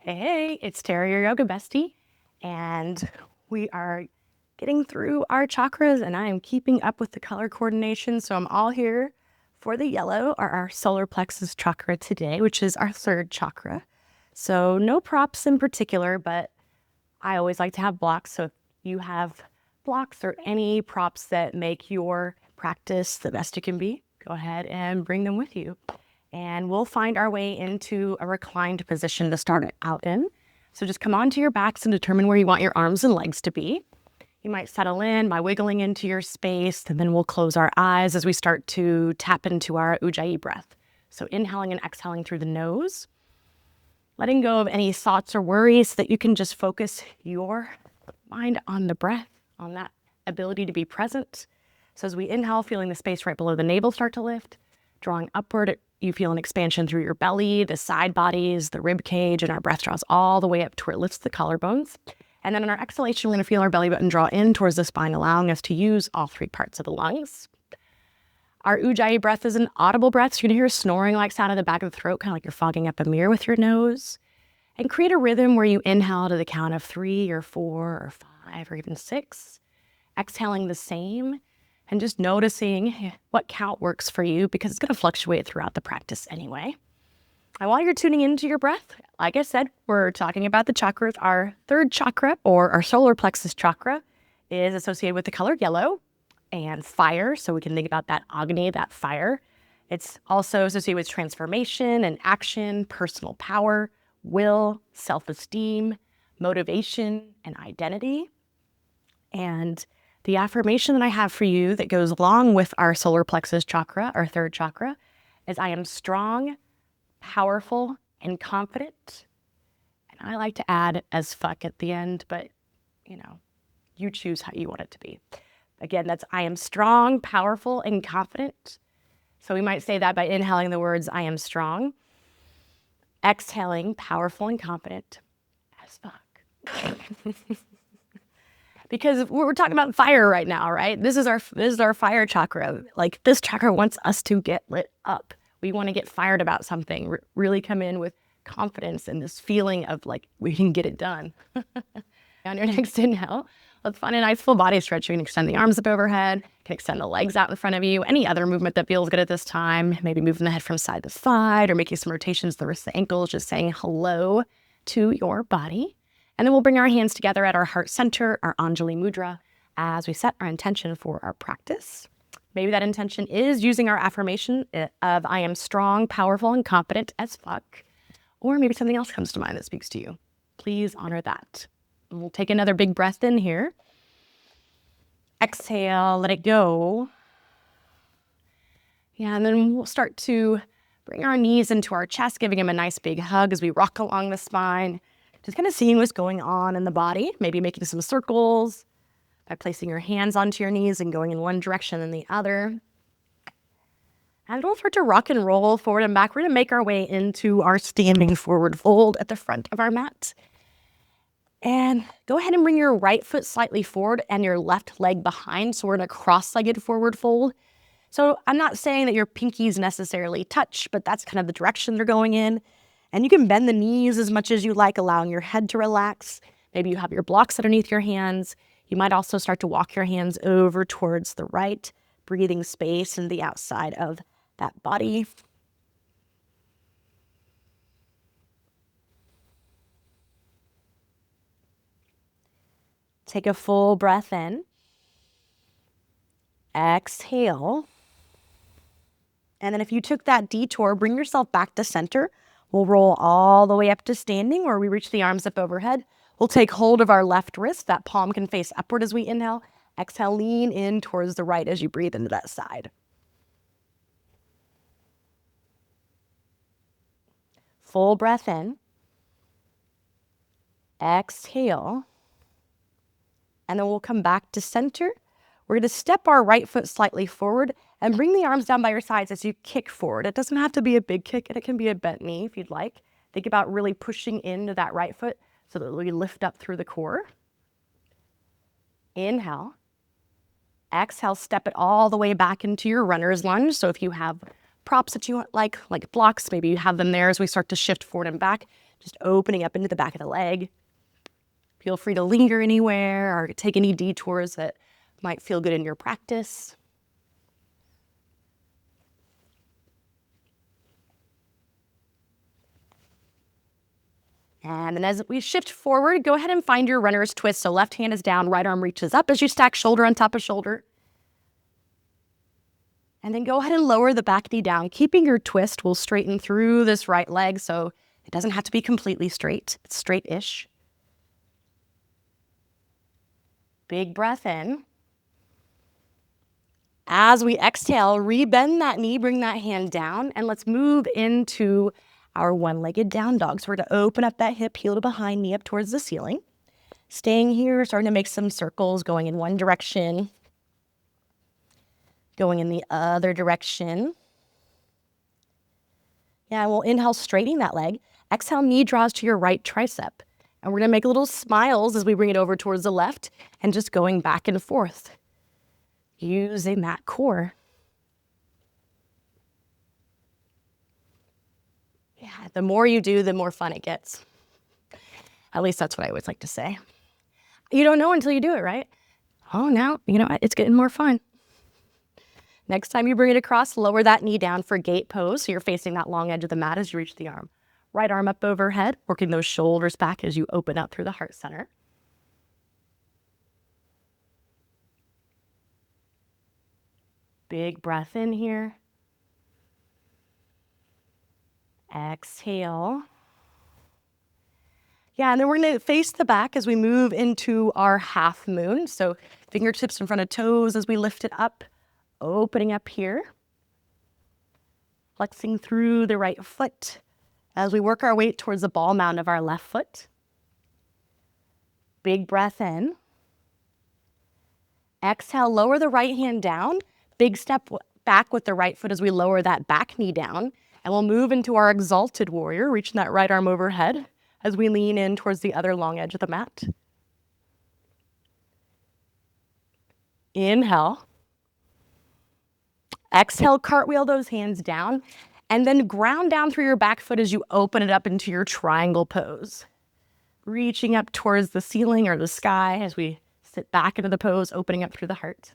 Hey, it's Tara, your yoga bestie, and we are getting through our chakras, and I am keeping up with the color coordination, so I'm all here for the yellow, or our solar plexus chakra today, which is our third chakra. So no props in particular, but I always like to have blocks, so if you have blocks or any props that make your practice the best it can be, go ahead and bring them with you. And we'll find our way into a reclined position to start it out in. So just come onto your backs and determine where you want your arms and legs to be. You might settle in by wiggling into your space, and then we'll close our eyes as we start to tap into our Ujjayi breath. So inhaling and exhaling through the nose, letting go of any thoughts or worries so that you can just focus your mind on the breath, on that ability to be present. So as we inhale, feeling the space right below the navel start to lift, drawing upward, you feel an expansion through your belly, the side bodies, the rib cage, and our breath draws all the way up to where it lifts the collarbones. And then in our exhalation, we're going to feel our belly button draw in towards the spine, allowing us to use all three parts of the lungs. Our Ujjayi breath is an audible breath, so you're going to hear a snoring like sound in the back of the throat, kind of like you're fogging up a mirror with your nose. And create a rhythm where you inhale to the count of 3 or 4 or 5 or even 6. Exhaling the same. And just noticing what count works for you, because it's going to fluctuate throughout the practice anyway. And while you're tuning into your breath, like I said, we're talking about the chakras. Our third chakra, or our solar plexus chakra, is associated with the color yellow and fire. So we can think about that Agni, that fire. It's also associated with transformation and action, personal power, will, self-esteem, motivation, and identity. And the affirmation that I have for you that goes along with our solar plexus chakra, our third chakra, is I am strong, powerful, and confident. And I like to add as fuck at the end, but you choose how you want it to be. Again, that's I am strong, powerful, and confident. So we might say that by inhaling the words I am strong, exhaling powerful and confident as fuck. Because we're talking about fire right now, right? This is our fire chakra. Like, this chakra wants us to get lit up. We want to get fired about something, really come in with confidence and this feeling of like, we can get it done. On your next inhale, let's find a nice full body stretch. You can extend the arms up overhead, you can extend the legs out in front of you. Any other movement that feels good at this time, maybe moving the head from side to side or making some rotations, the wrists, the ankles, just saying hello to your body. And then we'll bring our hands together at our heart center, our Anjali Mudra, as we set our intention for our practice. Maybe that intention is using our affirmation of I am strong, powerful, and confident as fuck. Or maybe something else comes to mind that speaks to you. Please honor that. And we'll take another big breath in here. Exhale, let it go. Yeah, and then we'll start to bring our knees into our chest, giving them a nice big hug as we rock along the spine. Just kind of seeing what's going on in the body, maybe making some circles by placing your hands onto your knees and going in one direction and the other. And we'll start to rock and roll forward and back. We're going to make our way into our standing forward fold at the front of our mat. And go ahead and bring your right foot slightly forward and your left leg behind. So we're in a cross-legged forward fold. So I'm not saying that your pinkies necessarily touch, but that's kind of the direction they're going in. And you can bend the knees as much as you like, allowing your head to relax. Maybe you have your blocks underneath your hands. You might also start to walk your hands over towards the right, breathing space in the outside of that body. Take a full breath in. Exhale. And then if you took that detour, bring yourself back to center. We'll roll all the way up to standing where we reach the arms up overhead. We'll take hold of our left wrist. That palm can face upward as we inhale. Exhale, lean in towards the right as you breathe into that side. Full breath in. Exhale. And then we'll come back to center. We're going to step our right foot slightly forward and bring the arms down by your sides as you kick forward. It doesn't have to be a big kick, and it can be a bent knee if you'd like. Think about really pushing into that right foot so that we lift up through the core. Inhale. Exhale, step it all the way back into your runner's lunge. So if you have props that you want, like blocks, maybe you have them there as we start to shift forward and back. just opening up into the back of the leg. Feel free to linger anywhere or take any detours that might feel good in your practice. And then as we shift forward, go ahead and find your runner's twist. So left hand is down, right arm reaches up as you stack shoulder on top of shoulder. And then go ahead and lower the back knee down. Keeping your twist will straighten through this right leg, so it doesn't have to be completely straight. It's straight-ish. Big breath in. As we exhale, rebend that knee, bring that hand down, and let's move into our one-legged down dog. So we're going to open up that hip, heel to behind, knee up towards the ceiling. Staying here, starting to make some circles, going in one direction, going in the other direction. Yeah, we'll inhale, straightening that leg. Exhale, knee draws to your right tricep. And we're going to make little smiles as we bring it over towards the left and just going back and forth, using that core. Yeah, the more you do, the more fun it gets. At least that's what I always like to say. You don't know until you do it, right? Oh, now, it's getting more fun. Next time you bring it across, lower that knee down for gate pose. So you're facing that long edge of the mat as you reach the arm. Right arm up overhead, working those shoulders back as you open up through the heart center. Big breath in here. Exhale. Yeah, and then we're going to face the back as we move into our half moon. So fingertips in front of toes as we lift it up, opening up here. Flexing through the right foot as we work our way towards the ball mound of our left foot. Big breath in. Exhale, lower the right hand down. Big step back with the right foot as we lower that back knee down. And we'll move into our exalted warrior, reaching that right arm overhead as we lean in towards the other long edge of the mat. Inhale. Exhale, cartwheel those hands down, and then ground down through your back foot as you open it up into your triangle pose. Reaching up towards the ceiling or the sky as we sit back into the pose, opening up through the heart.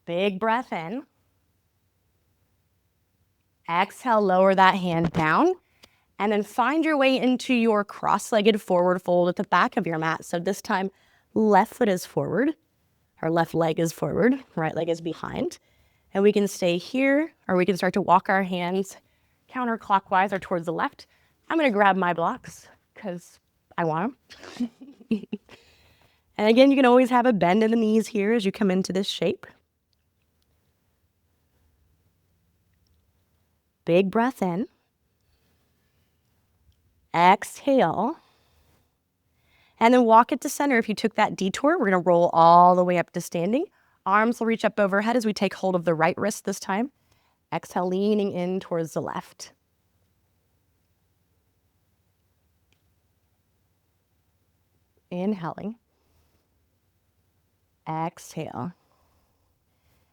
Big breath in. Exhale, lower that hand down, and then find your way into your cross-legged forward fold at the back of your mat. So this time, left foot is forward. Our left leg is forward, right leg is behind. And we can stay here, or we can start to walk our hands counterclockwise or towards the left. I'm going to grab my blocks because I want them. And again, you can always have a bend in the knees here as you come into this shape. Big breath in. Exhale. And then walk it to center. If you took that detour, we're going to roll all the way up to standing. Arms will reach up overhead as we take hold of the right wrist this time. Exhale, leaning in towards the left. Inhaling. Exhale.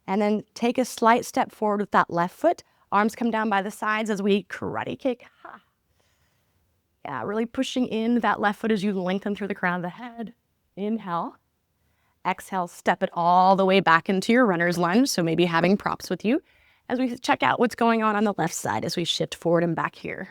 And then take a slight step forward with that left foot. Arms come down by the sides as we karate kick. Ha. Yeah, really pushing in that left foot as you lengthen through the crown of the head. Inhale. Exhale, step it all the way back into your runner's lunge. So maybe having props with you as we check out what's going on the left side as we shift forward and back here.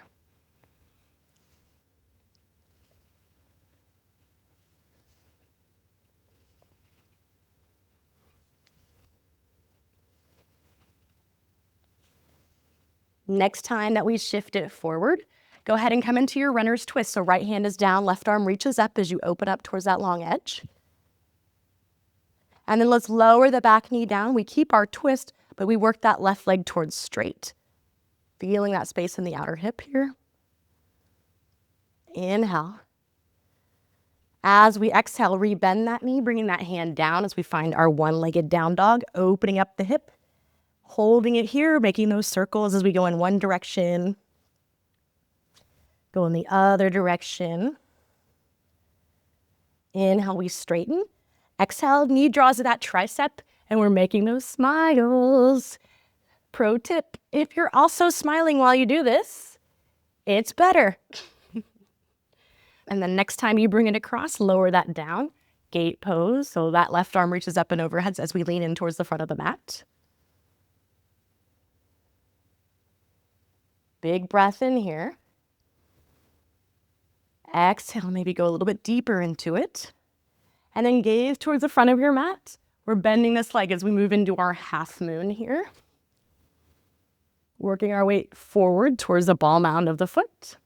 Next time that we shift it forward, go ahead and come into your runner's twist. So right hand is down, left arm reaches up as you open up towards that long edge. And then let's lower the back knee down. We keep our twist, but we work that left leg towards straight. Feeling that space in the outer hip here. Inhale. As we exhale, rebend that knee, bringing that hand down as we find our one-legged down dog, opening up the hip. Holding it here, making those circles as we go in one direction. Go in the other direction. Inhale, we straighten. Exhale, knee draws to that tricep, and we're making those smiles. Pro tip, if you're also smiling while you do this, It's better. And then next time you bring it across, lower that down. Gate pose, so that left arm reaches up and overhead as we lean in towards the front of the mat. Big breath in here. Exhale, maybe go a little bit deeper into it. And then gaze towards the front of your mat. We're bending this leg as we move into our half moon here. Working our way forward towards the ball mound of the foot.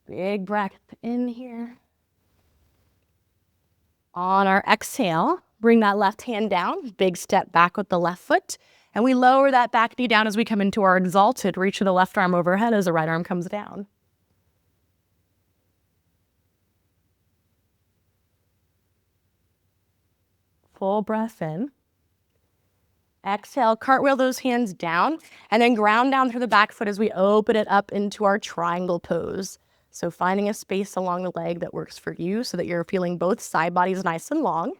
Big breath in here. On our exhale, bring that left hand down, big step back with the left foot, and we lower that back knee down as we come into our exalted, reach of the left arm overhead as the right arm comes down. Full breath in. Exhale, cartwheel those hands down, and then ground down through the back foot as we open it up into our triangle pose. So finding a space along the leg that works for you so that you're feeling both side bodies nice and long.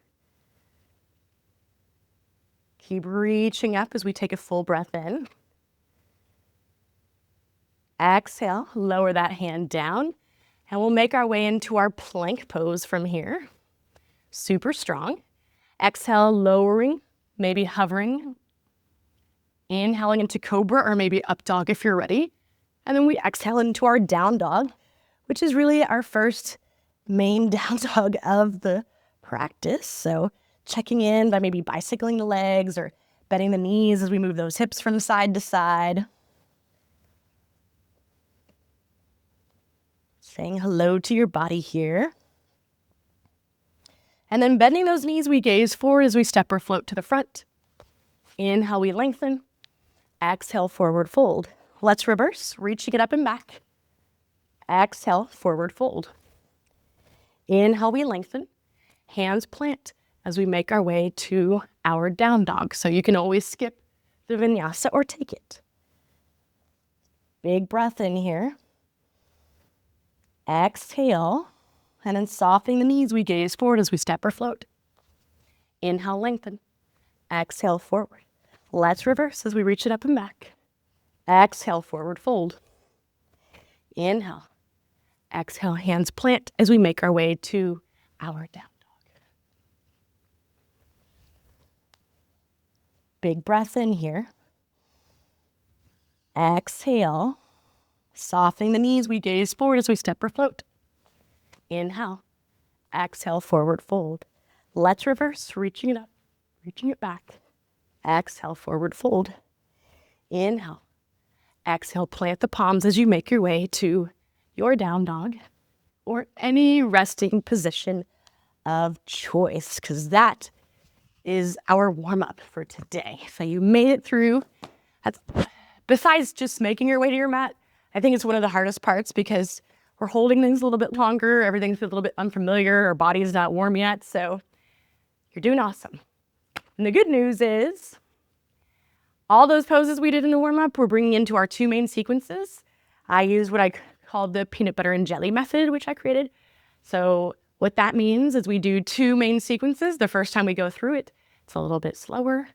Keep reaching up as we take a full breath in. Exhale, lower that hand down, and we'll make our way into our plank pose from here. Super strong. Exhale, lowering, maybe hovering. Inhaling into cobra or maybe up dog if you're ready. And then we exhale into our down dog, which is really our first main down dog of the practice. So checking in by maybe bicycling the legs or bending the knees as we move those hips from side to side. Saying hello to your body here. And then bending those knees, we gaze forward as we step or float to the front. Inhale, we lengthen. Exhale, forward fold. Let's reverse, reaching it up and back. Exhale, forward fold. Inhale, we lengthen. Hands plant as we make our way to our down dog. So you can always skip the vinyasa or take it. Big breath in here. Exhale, and then softening the knees, we gaze forward as we step or float. Inhale, lengthen. Exhale, forward. Let's reverse as we reach it up and back. Exhale, forward fold. Inhale. Exhale, hands plant as we make our way to our down dog. Big breath in here. Exhale. Softening the knees, we gaze forward as we step or float. Inhale. Exhale, forward fold. Let's reverse, reaching it up, reaching it back. Exhale, forward fold. Inhale. Exhale, plant the palms as you make your way to your down dog or any resting position of choice, because that is our warm-up for today. So you made it through. Besides just making your way to your mat, I think it's one of the hardest parts because we're holding things a little bit longer. Everything's a little bit unfamiliar. Our body's not warm yet. So you're doing awesome. And the good news is all those poses we did in the warm-up, we're bringing into our two main sequences. I use what I call the peanut butter and jelly method, which I created. So what that means is we do two main sequences. The first time we go through it, it's a little bit slower.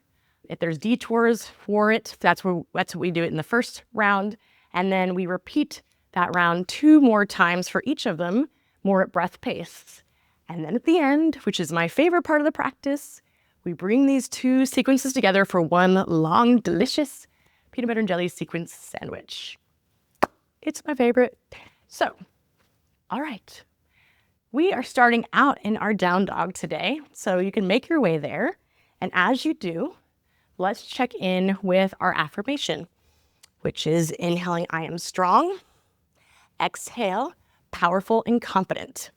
If there's detours for it, that's what we do it in the first round. And then we repeat that round 2 more times for each of them, more at breath pace. And then at the end, which is my favorite part of the practice, we bring these 2 sequences together for one long, delicious peanut butter and jelly sequence sandwich. It's my favorite. So, all right. We are starting out in our down dog today, so you can make your way there. And as you do, let's check in with our affirmation, which is inhaling, I am strong. Exhale, powerful and confident.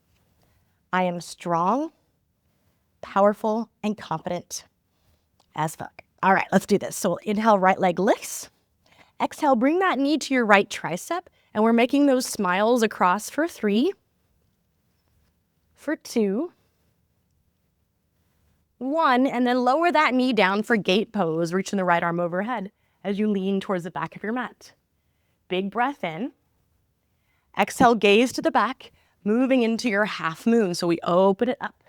I am strong, powerful, and confident as fuck. All right, let's do this. So we'll inhale, right leg lifts. Exhale, bring that knee to your right tricep, and we're making those smiles across for 3, for 2, 1, and then lower that knee down for gate pose, reaching the right arm overhead as you lean towards the back of your mat. Big breath in. Exhale, gaze to the back, moving into your half moon. So we open it up.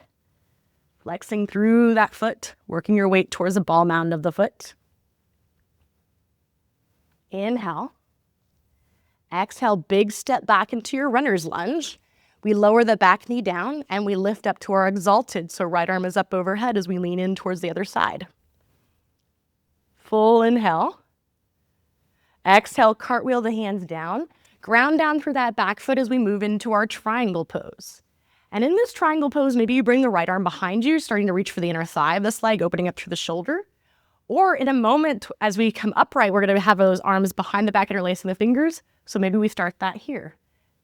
flexing through that foot, working your weight towards the ball mound of the foot. Inhale. Exhale, big step back into your runner's lunge. We lower the back knee down and we lift up to our exalted. So right arm is up overhead as we lean in towards the other side. Full inhale. Exhale, cartwheel the hands down. Ground down through that back foot as we move into our triangle pose. And in this triangle pose, maybe you bring the right arm behind you, starting to reach for the inner thigh of this leg, opening up through the shoulder. Or in a moment, as we come upright, we're going to have those arms behind the back, interlacing the fingers. So maybe we start that here.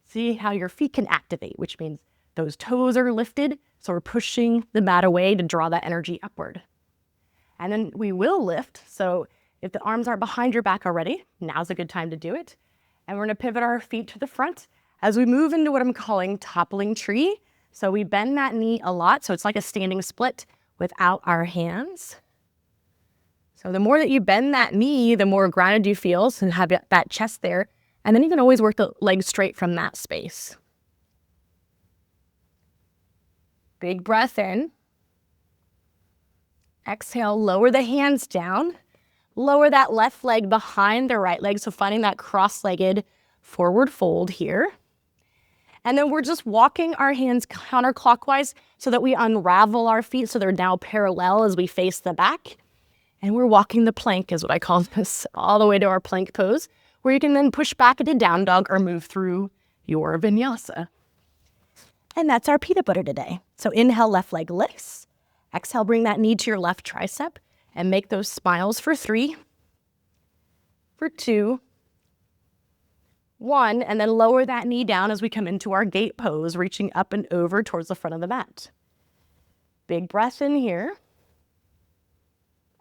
See how your feet can activate, which means those toes are lifted. So we're pushing the mat away to draw that energy upward. And then we will lift. So if the arms aren't behind your back already, now's a good time to do it. And we're going to pivot our feet to the front as we move into what I'm calling toppling tree. So we bend that knee a lot. So it's like a standing split without our hands. So the more that you bend that knee, the more grounded you feel, so have that chest there. And then you can always work the legs straight from that space. Big breath in. Exhale, lower the hands down. Lower that left leg behind the right leg. So finding that cross-legged forward fold here. And then we're just walking our hands counterclockwise so that we unravel our feet so they're now parallel as we face the back. And we're walking the plank is what I call this, all the way to our plank pose, where you can then push back into down dog or move through your vinyasa. And that's our peanut butter today. So inhale, left leg lifts. Exhale, bring that knee to your left tricep and make those smiles for 3, for 2, 1, and then lower that knee down as we come into our gate pose, reaching up and over towards the front of the mat. Big breath in here.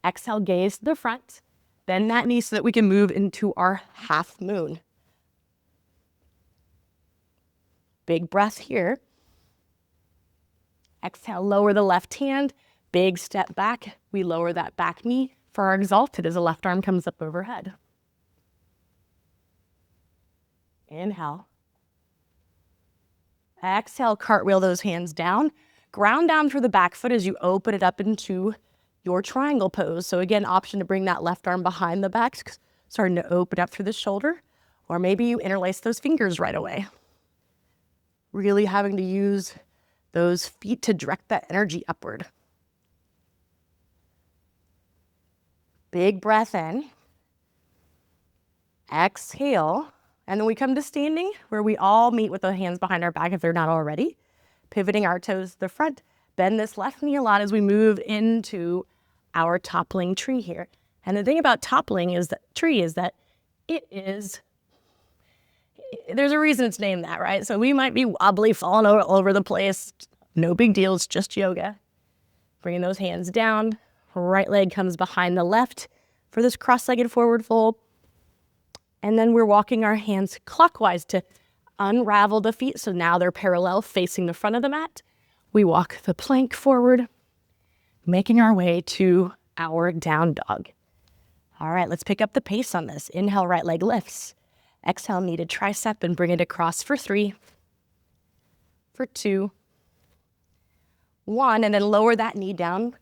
Exhale, gaze to the front. Bend that knee so that we can move into our half moon. Big breath here. Exhale, lower the left hand. Big step back. We lower that back knee for our exalted as the left arm comes up overhead. Inhale. Exhale, cartwheel those hands down. Ground down through the back foot as you open it up into your triangle pose. So again, option to bring that left arm behind the back, starting to open up through the shoulder, or maybe you interlace those fingers right away. Really having to use those feet to direct that energy upward. Big breath in. Exhale. And then we come to standing, where we all meet with the hands behind our back if they're not already. Pivoting our toes to the front. Bend this left knee a lot as we move into our toppling tree here. And the thing about toppling is that tree is that there's a reason it's named that, right? So we might be wobbly, falling all over the place. No big deal, it's just yoga. Bringing those hands down. Right leg comes behind the left for this cross-legged forward fold. And then we're walking our hands clockwise to unravel the feet. So now they're parallel facing the front of the mat. We walk the plank forward, making our way to our down dog. All right, let's pick up the pace on this. Inhale, right leg lifts. Exhale, knee to tricep and bring it across for 3, for 2, 1, and then lower that knee down,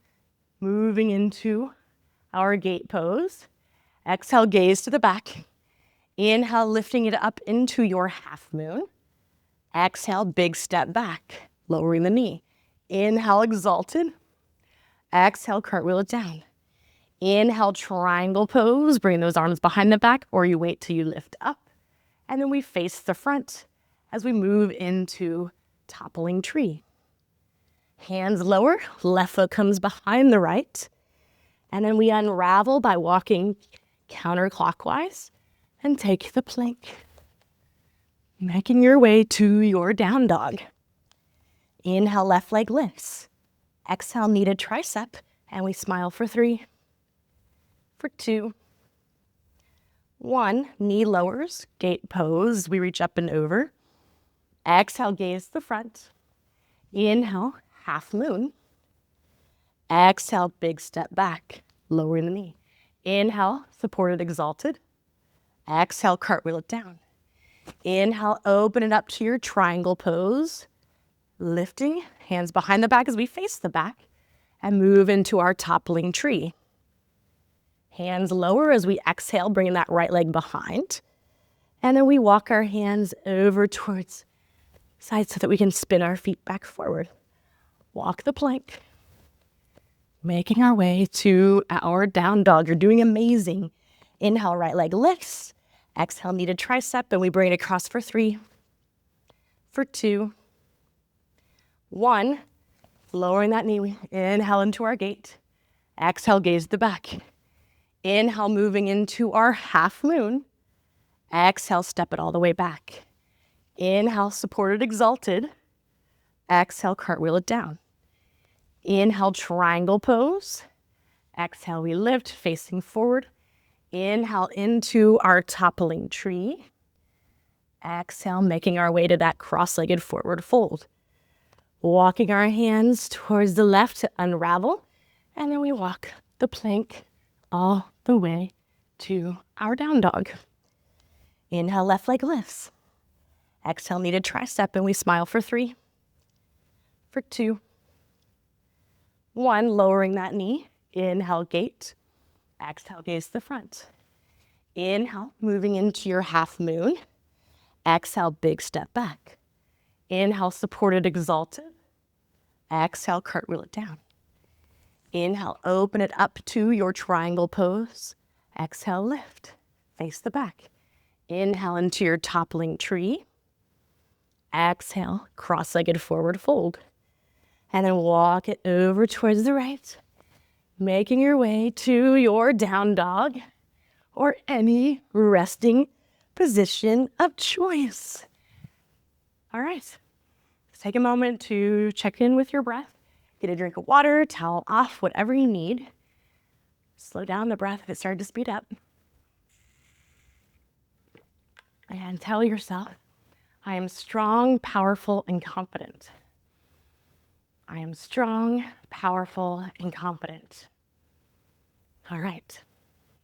moving into our gate pose. Exhale, gaze to the back. Inhale, lifting it up into your half moon. Exhale, big step back, lowering the knee. Inhale, exalted. Exhale, cartwheel it down. Inhale, triangle pose. Bring those arms behind the back, or you wait till you lift up. And then we face the front as we move into toppling tree. Hands lower, left foot comes behind the right. And then we unravel by walking counterclockwise and take the plank. Making your way to your down dog. Inhale, left leg lifts. Exhale, knee to tricep, and we smile for 3, for 2, 1. Knee lowers, gate pose. We reach up and over. Exhale, gaze to the front. Inhale, half moon. Exhale, big step back, lowering the knee. Inhale, supported, exalted. Exhale, cartwheel it down. Inhale, open it up to your triangle pose. Lifting, hands behind the back as we face the back. and move into our toppling tree. Hands lower as we exhale, bringing that right leg behind. And then we walk our hands over towards side so that we can spin our feet back forward. Walk the plank, making our way to our down dog. You're doing amazing. Inhale, right leg lifts. Exhale, knee to tricep, and we bring it across for 3, for 2, 1. Lowering that knee, inhale into our gate. Exhale, gaze to the back. Inhale, moving into our half moon. Exhale, step it all the way back. Inhale, supported, exalted. Exhale, cartwheel it down. Inhale, triangle pose. Exhale, we lift, facing forward. Inhale into our toppling tree. Exhale, making our way to that cross-legged forward fold. Walking our hands towards the left to unravel. And then we walk the plank all the way to our down dog. Inhale, left leg lifts. Exhale, knee to tricep, and we smile for 3, for 2, 1. Lowering that knee. Inhale, gate. Exhale, gaze to the front. Inhale, moving into your half moon. Exhale, big step back. Inhale, supported, exalted. Exhale, cartwheel it down. Inhale, open it up to your triangle pose. Exhale, lift, face the back. Inhale into your toppling tree. Exhale, cross-legged forward fold. And then walk it over towards the right, making your way to your down dog or any resting position of choice. All right, let's take a moment to check in with your breath. Get a drink of water, towel off, whatever you need. Slow down the breath if it started to speed up. And tell yourself, I am strong, powerful, and confident. I am strong, powerful, and confident. All right,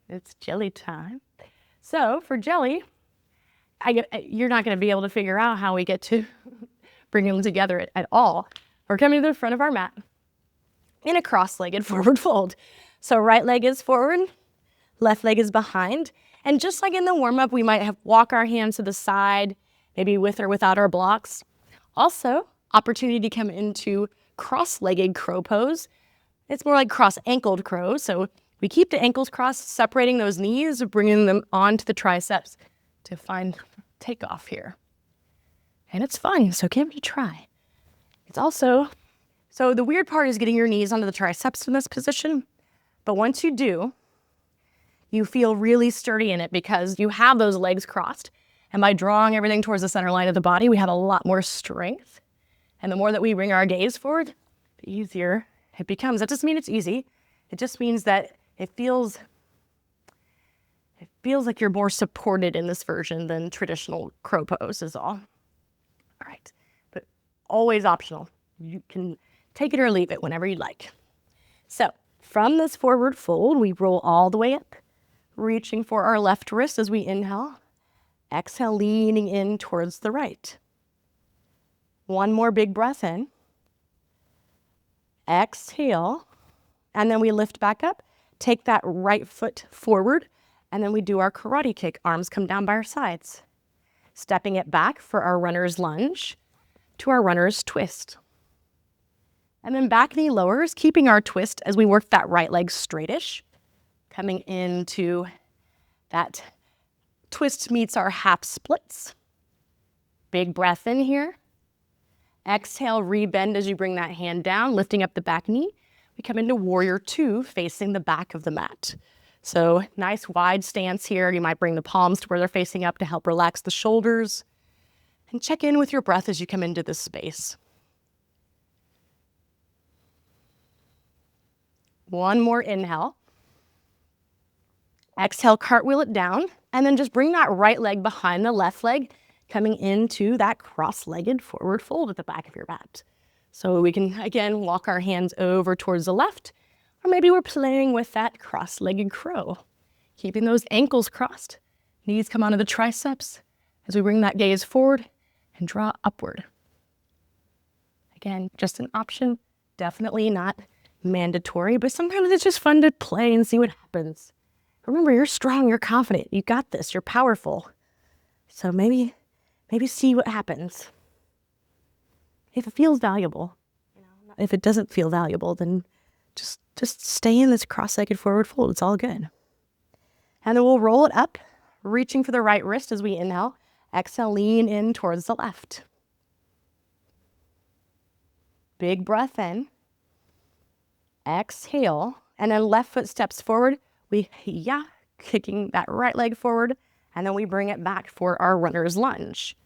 it's jelly time. So for jelly, you're not going to be able to figure out how we get to bring them together at all. We're coming to the front of our mat in a cross-legged forward fold. So right leg is forward, left leg is behind. And just like in the warm-up, we might walk our hands to the side, maybe with or without our blocks. Also, opportunity to come into cross-legged crow pose. It's more like cross-ankled crow. So we keep the ankles crossed, separating those knees, bringing them onto the triceps to find takeoff here. And it's fun, so give it a try. It's also, so the weird part is getting your knees onto the triceps in this position. But once you do, you feel really sturdy in it because you have those legs crossed. And by drawing everything towards the center line of the body, we have a lot more strength. And the more that we bring our gaze forward, the easier it becomes. That doesn't mean it's easy. It just means that it feels like you're more supported in this version than traditional crow pose is all. All right, but always optional. You can take it or leave it whenever you like. So from this forward fold, we roll all the way up, reaching for our left wrist as we inhale. Exhale, leaning in towards the right. One more big breath in. Exhale, and then we lift back up. Take that right foot forward, and then we do our karate kick. Arms come down by our sides. Stepping it back for our runner's lunge to our runner's twist. And then back knee lowers, keeping our twist as we work that right leg straightish. Coming into that twist meets our half splits. Big breath in here. Exhale, rebend as you bring that hand down, lifting up the back knee. We come into warrior two, facing the back of the mat. So nice wide stance here. You might bring the palms to where they're facing up to help relax the shoulders. And check in with your breath as you come into this space. One more inhale. Exhale, cartwheel it down, and then just bring that right leg behind the left leg, coming into that cross-legged forward fold at the back of your mat. So we can, again, walk our hands over towards the left, or maybe we're playing with that cross-legged crow, keeping those ankles crossed. Knees come onto the triceps as we bring that gaze forward and draw upward. Again, just an option, definitely not mandatory, but sometimes it's just fun to play and see what happens. Remember, you're strong, you're confident, you got this, you're powerful. So maybe see what happens. If it feels valuable. If it doesn't feel valuable, then just stay in this cross-legged forward fold. It's all good. And then we'll roll it up, reaching for the right wrist as we inhale. Exhale, lean in towards the left. Big breath in. Exhale, and then left foot steps forward. We kicking that right leg forward, and then we bring it back for our runner's lunge.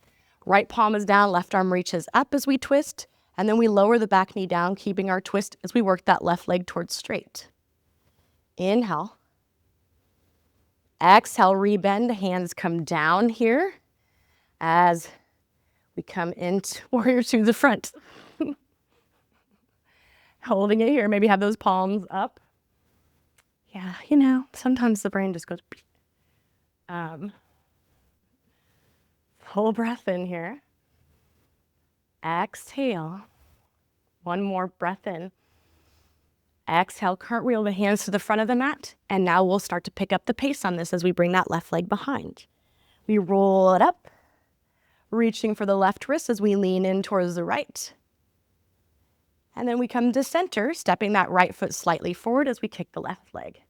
Right palm is down, left arm reaches up as we twist, and then we lower the back knee down, keeping our twist as we work that left leg towards straight. Inhale. Exhale, rebend, hands come down here as we come into warrior to the front. Holding it here, maybe have those palms up. Yeah, sometimes the brain just goes. Full breath in here. Exhale. One more breath in. Exhale, cartwheel the hands to the front of the mat. And now we'll start to pick up the pace on this as we bring that left leg behind. We roll it up, reaching for the left wrist as we lean in towards the right. And then we come to center, stepping that right foot slightly forward as we kick the left leg.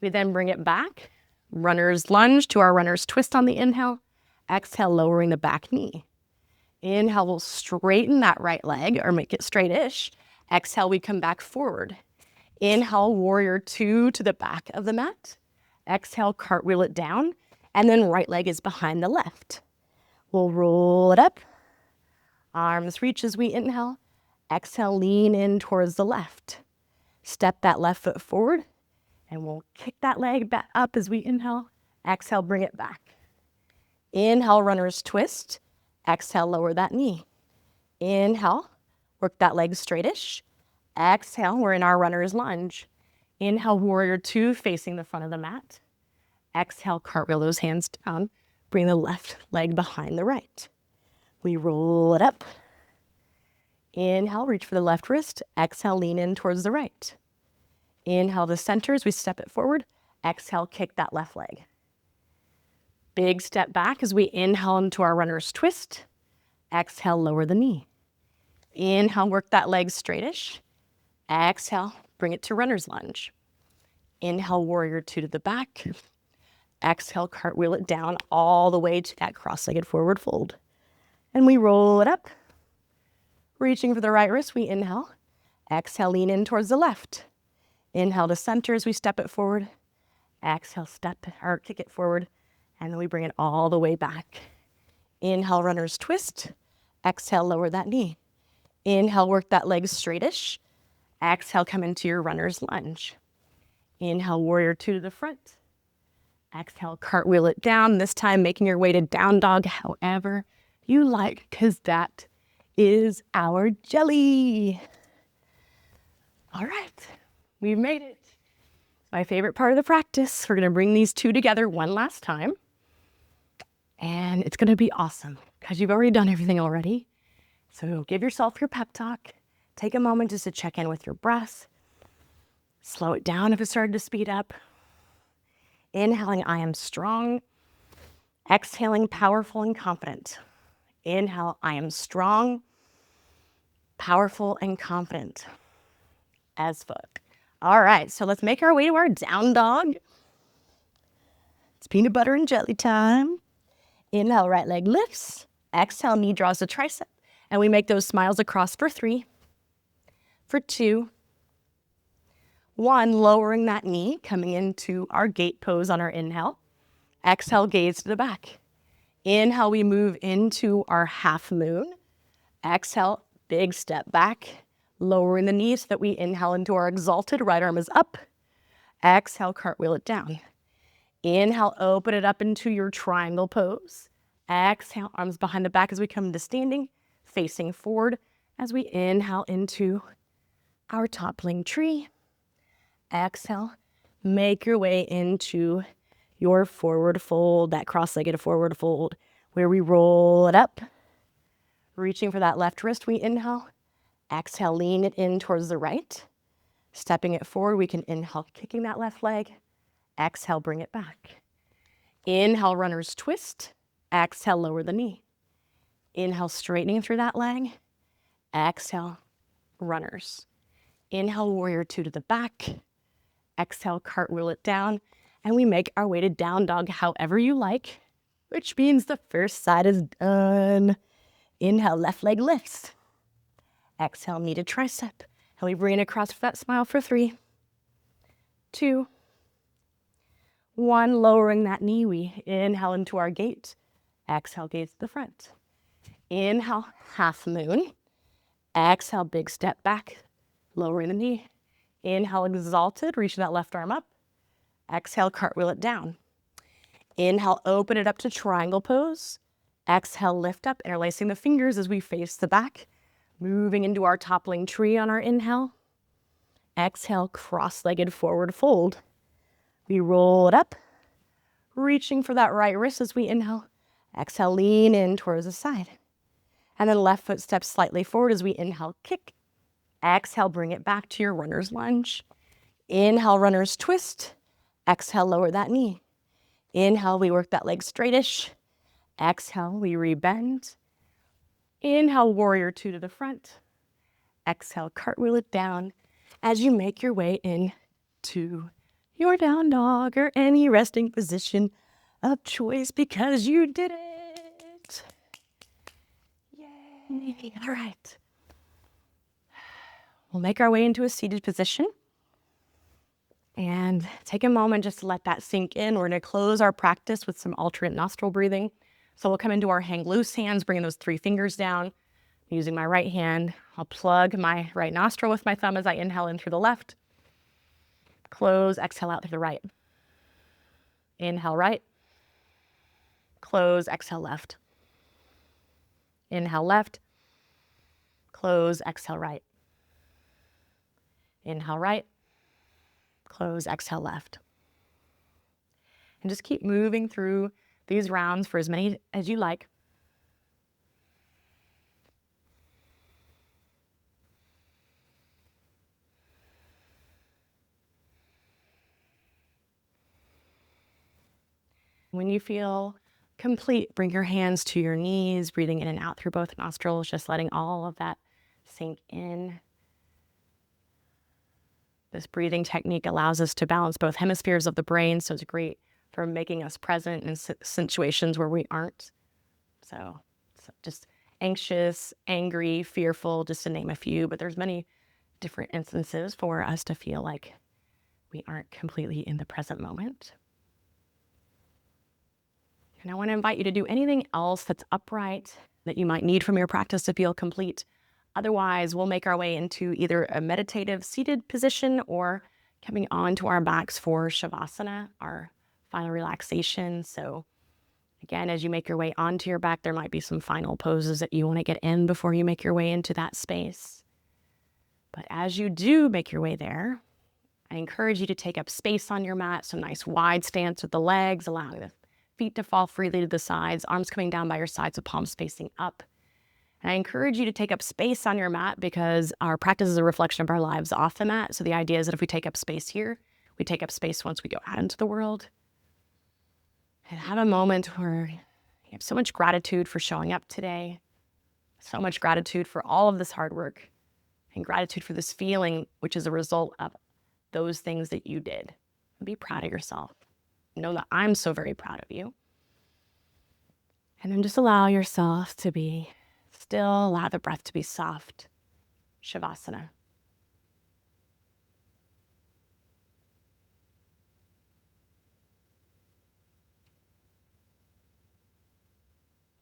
We then bring it back, runner's lunge to our runner's twist on the inhale. Exhale, lowering the back knee. Inhale, we'll straighten that right leg or make it straight-ish. Exhale, we come back forward. Inhale, warrior two to the back of the mat. Exhale, cartwheel it down, and then right leg is behind the left. We'll roll it up. Arms reach as we inhale. Exhale, lean in towards the left. Step that left foot forward, and we'll kick that leg back up as we inhale. Exhale, bring it back. Inhale, runner's twist. Exhale, lower that knee. Inhale, work that leg straightish. Exhale, we're in our runner's lunge. Inhale, warrior two, facing the front of the mat. Exhale, cartwheel those hands down. Bring the left leg behind the right. We roll it up. Inhale, reach for the left wrist. Exhale, lean in towards the right. Inhale to center as we step it forward. Exhale, kick that left leg. Big step back as we inhale into our runner's twist. Exhale, lower the knee. Inhale, work that leg straightish. Exhale, bring it to runner's lunge. Inhale, warrior two to the back. Exhale, cartwheel it down all the way to that cross-legged forward fold. And we roll it up. Reaching for the right wrist, we inhale. Exhale, lean in towards the left. Inhale to center as we step it forward. Exhale, kick it forward. And then we bring it all the way back. Inhale, runner's twist. Exhale, lower that knee. Inhale, work that leg straightish. Exhale, come into your runner's lunge. Inhale, warrior two to the front. Exhale, cartwheel it down, this time making your way to down dog however you like, because that is our jelly. All right, we've made it. My favorite part of the practice. We're going to bring these two together one last time. And it's going to be awesome because you've already done everything already. So give yourself your pep talk. Take a moment just to check in with your breath. Slow it down if it started to speed up. Inhaling, I am strong. Exhaling, powerful and confident. Inhale, I am strong, powerful and confident as fuck. All right, so let's make our way to our down dog. It's peanut butter and jelly time. Inhale, right leg lifts. Exhale, knee draws the tricep. And we make those smiles across for 3, for 2, 1, lowering that knee, coming into our gate pose on our inhale. Exhale, gaze to the back. Inhale, we move into our half moon. Exhale, big step back, lowering the knee so that we inhale into our exalted. Right arm is up. Exhale, cartwheel it down. Inhale, open it up into your triangle pose. Exhale, arms behind the back as we come into standing, facing forward as we inhale into our toppling tree. Exhale, make your way into your forward fold, that cross-legged forward fold, where we roll it up. Reaching for that left wrist, we inhale. Exhale, lean it in towards the right. Stepping it forward, we can inhale, kicking that left leg. Exhale, bring it back. Inhale, runner's twist. Exhale, lower the knee. Inhale, straightening through that leg. Exhale, runners. Inhale, warrior two to the back. Exhale, cartwheel it down. And we make our way to down dog however you like, which means the first side is done. Inhale, left leg lifts. Exhale, knee to tricep. And we bring it across for that smile for 3, 2, 1. Lowering that knee, we inhale into our gate. Exhale, gaze to the front. Inhale, half moon. Exhale, big step back, lowering the knee. Inhale, exalted, reach that left arm up. Exhale, cartwheel it down. Inhale, open it up to triangle pose. Exhale, lift up, interlacing the fingers as we face the back. Moving into our toppling tree on our inhale. Exhale, cross-legged forward fold. We roll it up, reaching for that right wrist as we inhale. Exhale, lean in towards the side. And then left foot steps slightly forward as we inhale, kick. Exhale, bring it back to your runner's lunge. Inhale, runner's twist. Exhale, lower that knee. Inhale, we work that leg straightish. Exhale, we rebend. Inhale, warrior two to the front. Exhale, cartwheel it down as you make your way into your down dog or any resting position of choice because you did it. Yay. All right. We'll make our way into a seated position and take a moment just to let that sink in. We're going to close our practice with some alternate nostril breathing. So we'll come into our hang loose hands, bringing those 3 fingers down. Using my right hand, I'll plug my right nostril with my thumb as I inhale in through the left. Close, exhale out through the right. Inhale right. Close, exhale left. Inhale left. Close, exhale right. Inhale right. Close, exhale left. And just keep moving through these rounds for as many as you like. When you feel complete, bring your hands to your knees, breathing in and out through both nostrils, just letting all of that sink in. This breathing technique allows us to balance both hemispheres of the brain, so it's great for making us present in situations where we aren't. So just anxious, angry, fearful, just to name a few, but there's many different instances for us to feel like we aren't completely in the present moment. And I want to invite you to do anything else that's upright that you might need from your practice to feel complete. Otherwise, we'll make our way into either a meditative seated position or coming onto our backs for Shavasana, our final relaxation. So again, as you make your way onto your back, there might be some final poses that you want to get in before you make your way into that space. But as you do make your way there, I encourage you to take up space on your mat. So nice wide stance with the legs, allowing the feet to fall freely to the sides, arms coming down by your sides with palms facing up. And I encourage you to take up space on your mat because our practice is a reflection of our lives off the mat. So the idea is that if we take up space here, we take up space once we go out into the world. And have a moment where you have so much gratitude for showing up today, so much gratitude for all of this hard work, and gratitude for this feeling, which is a result of those things that you did. Be proud of yourself. Know that I'm so very proud of you. And then just allow yourself to be still, allow the breath to be soft. Shavasana.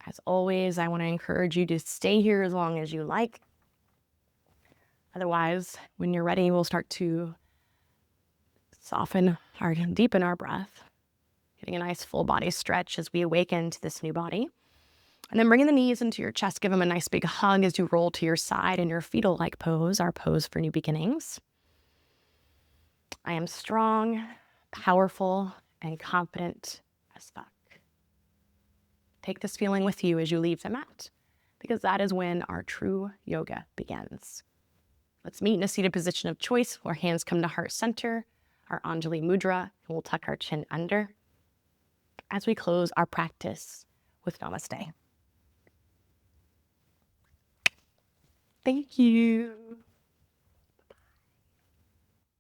As always, I want to encourage you to stay here as long as you like. Otherwise, when you're ready, we'll start to soften or deepen our breath, getting a nice full body stretch as we awaken to this new body. And then bringing the knees into your chest, give them a nice big hug as you roll to your side in your fetal-like pose, our pose for new beginnings. I am strong, powerful, and confident as fuck. Take this feeling with you as you leave the mat, because that is when our true yoga begins. Let's meet in a seated position of choice where hands come to heart center, our Anjali Mudra, and we'll tuck our chin under as we close our practice with Namaste. Thank you.